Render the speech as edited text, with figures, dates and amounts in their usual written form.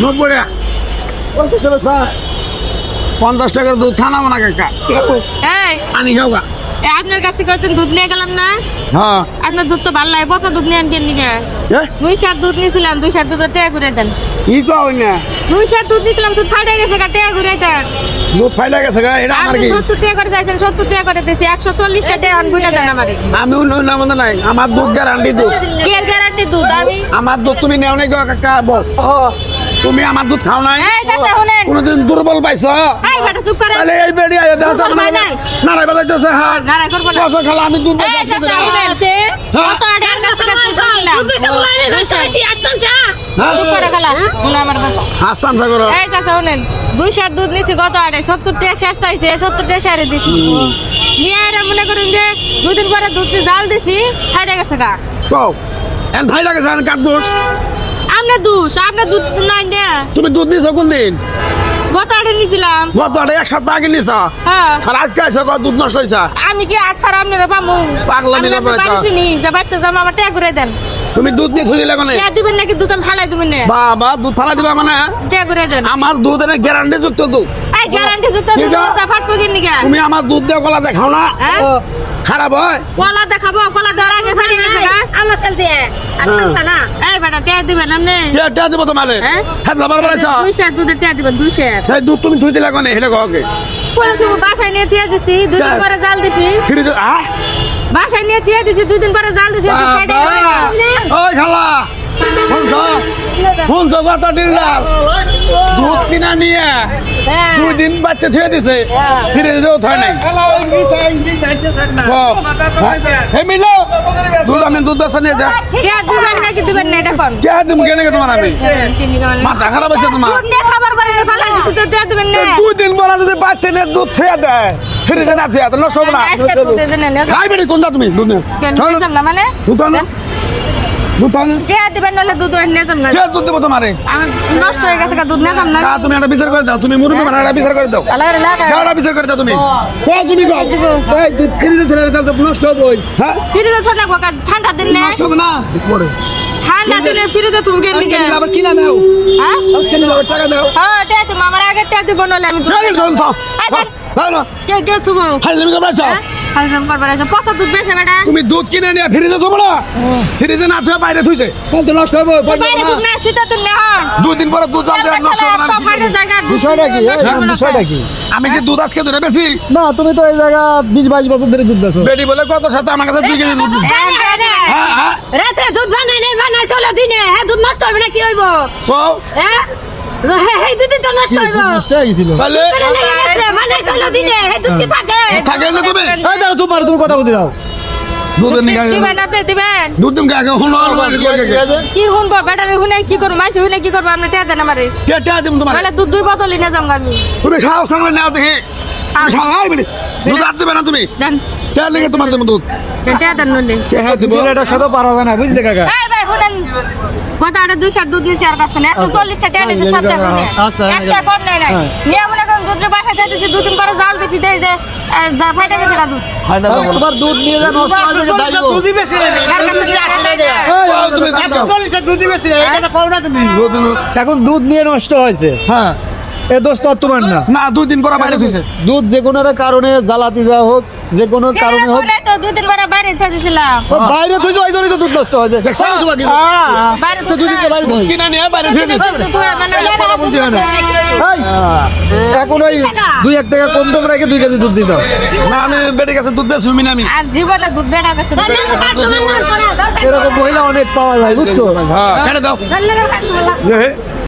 90 টাকা 50 টাকার দুধ খানাবো না কাকা এই পানি খাও গা আপনার কাছে কতদিন দুধ নিয়ে গেলাম না হ্যাঁ আপনার দুধ তো ভালো লাগে পচা দুধ নিয়ে আনকেন নিয়ে এ 2 সার দুধ নিয়েছিলাম 2 সার দুধের টাকা ঘুরে দেন ই কও না 2 সার দুধ নিয়েছিলাম দুধ ফাটে গেছে টাকা ঘুরে দেন দুধ ফাইলা গেছে গা এটা আমার আপনি কি 70 টাকা করে চাইছেন 70 টাকা করে দিয়েছি 140 টাকা এখন ঘুরে দেন আমারে আমি উন্নয়ন নাম নাই আমার দুধ গ্যারান্টি দুধ কি এর গ্যারান্টি দুধ আমি আমার দুধ তুমি নেও নাই গো কাকা বল তুমি আমার দুধ খাও নাই এই চাচা শুনেন কোনদিন দুর্বল পাইছো এই বেটা চুপ করে তাহলে এই বেড়ি আয় দাও দুর্বল পাই নাই। নারাই বাজাইতেছে হাত নারাই করবো না। কসা খালা আমি দুধ এই বেচাচ্ছি চাচা শুনেন কত আড়ার কাছে চুপ করে খালা শুনে আমার কথা হাসতাম সাগর এই চাচা শুনেন 2 সার দুধ নিছি গত আড়ে 70 টাকা শেষ চাইছে 70 টাকা সারে দিছি নিয়ে এরা মনে করুন যে 2 দিন পরে দুধ জাল দিছি ফাইটা গেছে গা কও এন ভাই লাগে জান কাট দোষ আপনার দুধ নাই না তুমি দুধ নিছো কোন দিন গত আড়ে নিছিলাম গত আড়ে এক সপ্তাহ আগে নিছো হ্যাঁ আর আজকে আইছো কত দুধ নষ্ট হইছে আমি কি আর সারা আপনারা পামু পাগলা মিলা পড়ে তো। পাইছিনি যে বাইতে জামা আমার টাকা ঘুরে দেন তুমি দুধ নিয়ে থুইলে কোনে টাকা দিবেন নাকি দুধ আমি ফালাই দিবেন না বাবা দুধ ফালা দিবা মানে টাকা ঘুরে দেন আমার দুধ এনে গ্যারান্টি যুক্ত দুধ এই গ্যারান্টি যুক্ত ঠিক দুধ আছে। ফাটবো কি নিগা তুমি আমার দুধ দিয়ে কলা দেখাও না হ্যাঁ খারাপ হয় কলা দেখাবো কলা দেওয়ার আগে ফাটি গেছে গা আমার সেল দিয়ে আসতাম না এই বেটা টাকা দিবেন আপনি কে দিব তোমারে হ্যাঁ? হ্যাঁ যাবার বেড়াইছ 2 সার দুধের টাকা দিবেন 2 সার সেই দুধ তুমি থুইছিলে কোনে হেলে কওকে পরে তুমি বাসায় নিয়ে দিয়ে দিছি 2 দিন হ্যাঁ। পরে জাল দিছি ফিরে আহ বাসায় নিয়ে দিয়ে দিছি 2 দিন পরে জাল দিছি ফাইটা গেছে গা। ওই খালা ফোন কত ডিলার দুধ কিনা নিয়ে হ্যাঁ 2 দিন বাচ্চা থুয়ে দিছে হ্যাঁ। ফিরে যেও থয় নাই হে মিলো দুধ আমি দুধ বেচা নিয়ে যা টাকা দিবেন নাকি দিবেন না এটা কোন কে দিম কেনে তোমার আমি তিনি কেমন মাথা খারাপ হয়েছে তোমার দুধ নিয়ে খাবার করে ফালাই দিছি তো টাকা দিবেন না 2 দিন পরে যদি বাচ্চা নিয়ে দুধ থুয়ে দেয় ফিরে যে না থুয়ে নষ্ট হবে না আজকে দুধ দেন না খাই বেড়ি কোনটা তুমি দুধ নিয়ে কেন দিতাম না মানে দুধ আনো দুধ আনো টাকা দিবেন নাহলে দুধ নিয়ে যাম না কে দুধ দেবো তোমারে আমার নষ্ট হয়ে গেছে গা, দুধ নিয়ে যাম না কা তুমি একটা বিচার করে দাও তুমি মুরুবি মানে একটা বিচার করে দাও আলাদা লাগা একটা বিচার করে দাও তুমি কও তুমি কও এই দুধ কিনে ছেড়ে দাও তো নষ্ট হবে হ্যাঁ ফিরে তো না কোকা ঠান্ডা দিন না নষ্ট হবে না পরে ঠান্ডা দিনে ফিরে তো তুমি কেন নিকে আবার কিনা দাও হ্যাঁ আজকে নিলে আবার টাকা দাও হ্যাঁ টাকা তুমি আমার আগে টাকা দিব নাহলে আমি না দাও দাও দাও না কে কে তুমি খাই তুমি করবা হালকাম করবার আছে পচা দুধ বেচে বেটা তুমি দুধ কিনে নিয়ে ফ্রিজে থবো না ফ্রিজে না থুয়ে বাইরে থুইছে তো নষ্ট হবে বাইরে দুধ না শীতে তো নেহন 2 দিন পরে দুধ জাল দেয় নষ্ট হবে না বিষয়টা কি বিষয়টা কি আমি কি দুধ আজকে ধরে বেশি না তুমি তো এই জায়গা 20-22 বছর ধরে দুধ বেছো বেটি বলে কত সাথে আমার কাছে 2 কেজি দুধ দিছে। হ্যাঁ হ্যাঁ রাতে দুধ বানাই চলো দিনে হ্যাঁ দুধ নষ্ট হবে না কি হইব কও হ্যাঁ হে দুধ তো নষ্ট হইব নষ্ট হয়ে গেছিল তাহলে বানাই চলো দিনে হে দুধ কি থাকে থাকে না তুমি এই দাঁড়া তুমি কথা বলতে দাও দুধের নিয়ে দিবেন আপনি দিবেন দুধ দিম আগে হুনো কি শুনবো বেটা শুনে কি করবো মাসে শুনে কি করবো আপনি টাকা দেন আমারে কেটে দিম তোমার তাহলে দুধ 2 বোতল নিয়ে যাম আমি তুমি সাহস থাকলে নাও দেখি তুমি সাহাই বলি দুধ আর দেবে না তুমি দেন কে লেগে তোমার দেব দুধ টাকা দেন নলে কে হ্যাঁ দিব এটার সাথে পারা যায় না বুঝলে কাকা এই ভাই শুনেন কত আড়ে 2 সার দুধ নিতে আর পাচ্ছেন 140 টাকা দিতে পারতেন না আচ্ছা, একটা কম নাই নাই নিয়ে মনে করেন দুধ বাসায় দিতে 2 দিন পরে জাল দিছি দেই যে যা ফাইটা গেছে দুধ তোমার দুধ নিয়ে যা নষ্ট হবে যে দাইবো এখন দুধ নিয়ে নষ্ট হয়েছে হ্যাঁ এ দোষ তো আর তোমার না না 2 দিন পরে বাইরে থুইছে দুধ যে কোনো কারণে জ্বালাতে যাওয়া হোক যে কোনো কারণে হোক তো 2 দিন পরে বাইরে ছেড়ে দিছিলাম ও বাইরে তুই ওই জন্যই তো দুধ নষ্ট হয়েছে সারা তোমার দিন বাইরে তো দুদিন তো বাইরে তুই কিনা নিয়ে বাইরে থুই দিছে এখন ওই 2-1 টাকা কম টম রেখে 2 কেজি দুধ দিতে না আমি বেটে গেছে দুধ বেশি না আমি আর জীবনে দুধ বেড়া গেছে এরকম মহিলা অনেক পাওয়া যায় বুঝছো হ্যাঁ কেটে দাও